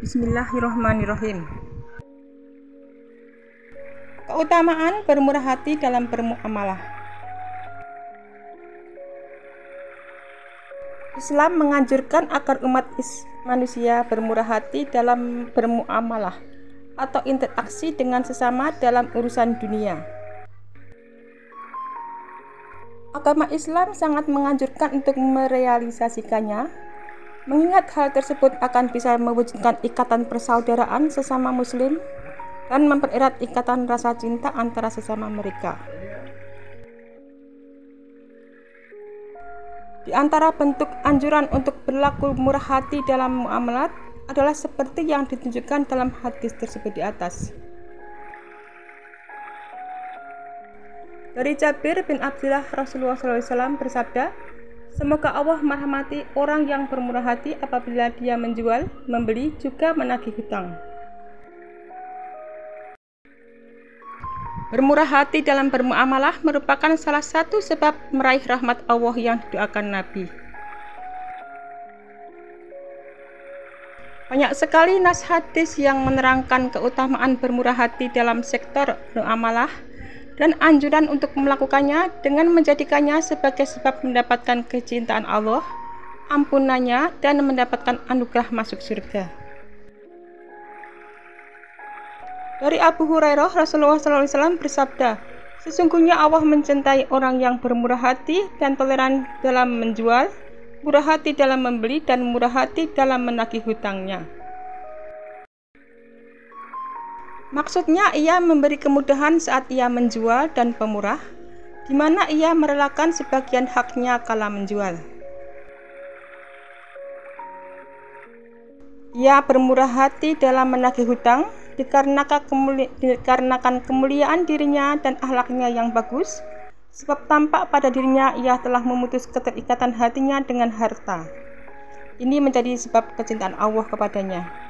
Bismillahirrahmanirrahim. Keutamaan bermurah hati dalam bermuamalah. Islam menganjurkan agar umat manusia bermurah hati dalam bermuamalah atau interaksi dengan sesama dalam urusan dunia. Agama Islam sangat menganjurkan untuk merealisasikannya, mengingat hal tersebut akan bisa mewujudkan ikatan persaudaraan sesama muslim dan mempererat ikatan rasa cinta antara sesama mereka. Di antara bentuk anjuran untuk berlaku murah hati dalam muamalat adalah seperti yang ditunjukkan dalam hadis tersebut di atas. Dari Jabir bin Abdullah, Rasulullah SAW bersabda, "Semoga Allah merahmati orang yang bermurah hati apabila dia menjual, membeli, juga menagih hutang." Bermurah hati dalam bermuamalah merupakan salah satu sebab meraih rahmat Allah yang didoakan Nabi. Banyak sekali nas hadis yang menerangkan keutamaan bermurah hati dalam sektor muamalah dan anjuran untuk melakukannya dengan menjadikannya sebagai sebab mendapatkan kecintaan Allah, ampunannya, dan mendapatkan anugerah masuk surga. Dari Abu Hurairah, Rasulullah SAW bersabda, "Sesungguhnya Allah mencintai orang yang bermurah hati dan toleran dalam menjual, murah hati dalam membeli, dan murah hati dalam menagih hutangnya." Maksudnya, ia memberi kemudahan saat ia menjual dan pemurah, di mana ia merelakan sebagian haknya kala menjual. Ia bermurah hati dalam menagih hutang dikarenakan kemuliaan dirinya dan akhlaknya yang bagus, sebab tampak pada dirinya ia telah memutus keterikatan hatinya dengan harta. Ini menjadi sebab kecintaan Allah kepadanya.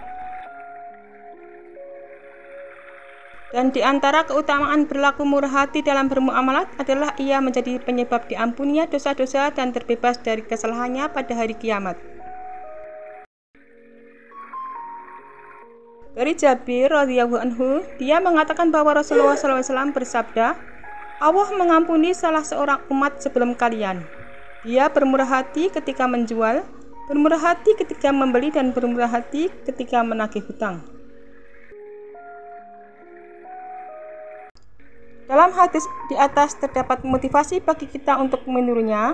Dan di antara keutamaan berlaku murah hati dalam bermuamalat adalah ia menjadi penyebab diampuninya dosa-dosa dan terbebas dari kesalahannya pada hari kiamat. Dari Jabir radhiyallahu anhu, dia mengatakan bahwa Rasulullah SAW bersabda, "Allah mengampuni salah seorang umat sebelum kalian. Dia bermurah hati ketika menjual, bermurah hati ketika membeli, dan bermurah hati ketika menagih hutang." Dalam hadis di atas terdapat motivasi bagi kita untuk menirunya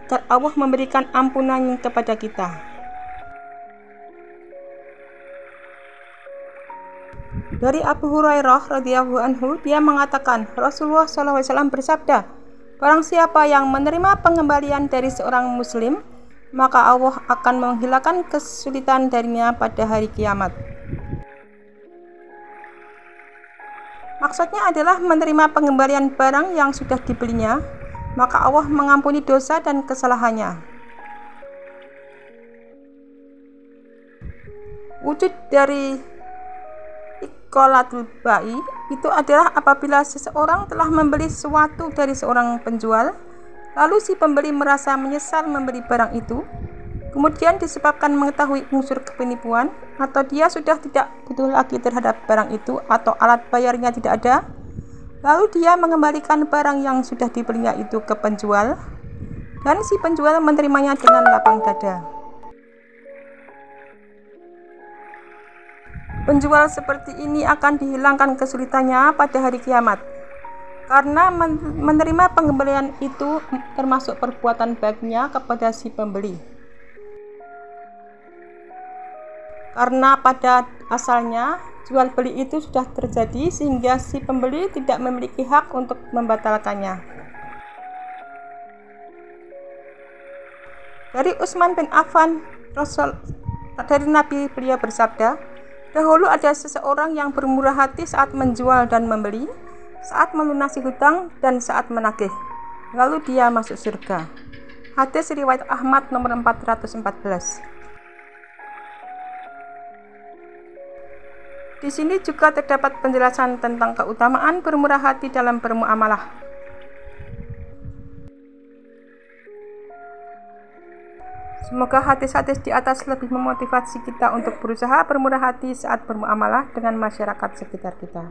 agar Allah memberikan ampunan kepada kita. Dari Abu Hurairah radhiyallahu anhu, dia mengatakan, Rasulullah SAW bersabda, "Barang siapa yang menerima pengembalian dari seorang muslim, maka Allah akan menghilangkan kesulitan darinya pada hari kiamat." Maksudnya adalah menerima pengembalian barang yang sudah dibelinya, maka Allah mengampuni dosa dan kesalahannya. Wujud dari iqalatul bai itu adalah apabila seseorang telah membeli sesuatu dari seorang penjual, lalu si pembeli merasa menyesal membeli barang itu, kemudian disebabkan mengetahui unsur penipuan, atau dia sudah tidak butuh lagi terhadap barang itu, atau alat bayarnya tidak ada, lalu dia mengembalikan barang yang sudah dibelinya itu ke penjual, dan si penjual menerimanya dengan lapang dada. Penjual seperti ini akan dihilangkan kesulitannya pada hari kiamat, karena menerima pengembalian itu termasuk perbuatan baiknya kepada si pembeli. Karena pada asalnya jual beli itu sudah terjadi sehingga si pembeli tidak memiliki hak untuk membatalkannya. Dari Utsman bin Affan, dari Nabi, beliau bersabda, "Dahulu ada seseorang yang bermurah hati saat menjual dan membeli, saat melunasi hutang, dan saat menagih. Lalu dia masuk surga." Hadis riwayat Ahmad nomor 414. Di sini juga terdapat penjelasan tentang keutamaan bermurah hati dalam bermuamalah. Semoga hadis-hadis di atas lebih memotivasi kita untuk berusaha bermurah hati saat bermuamalah dengan masyarakat sekitar kita.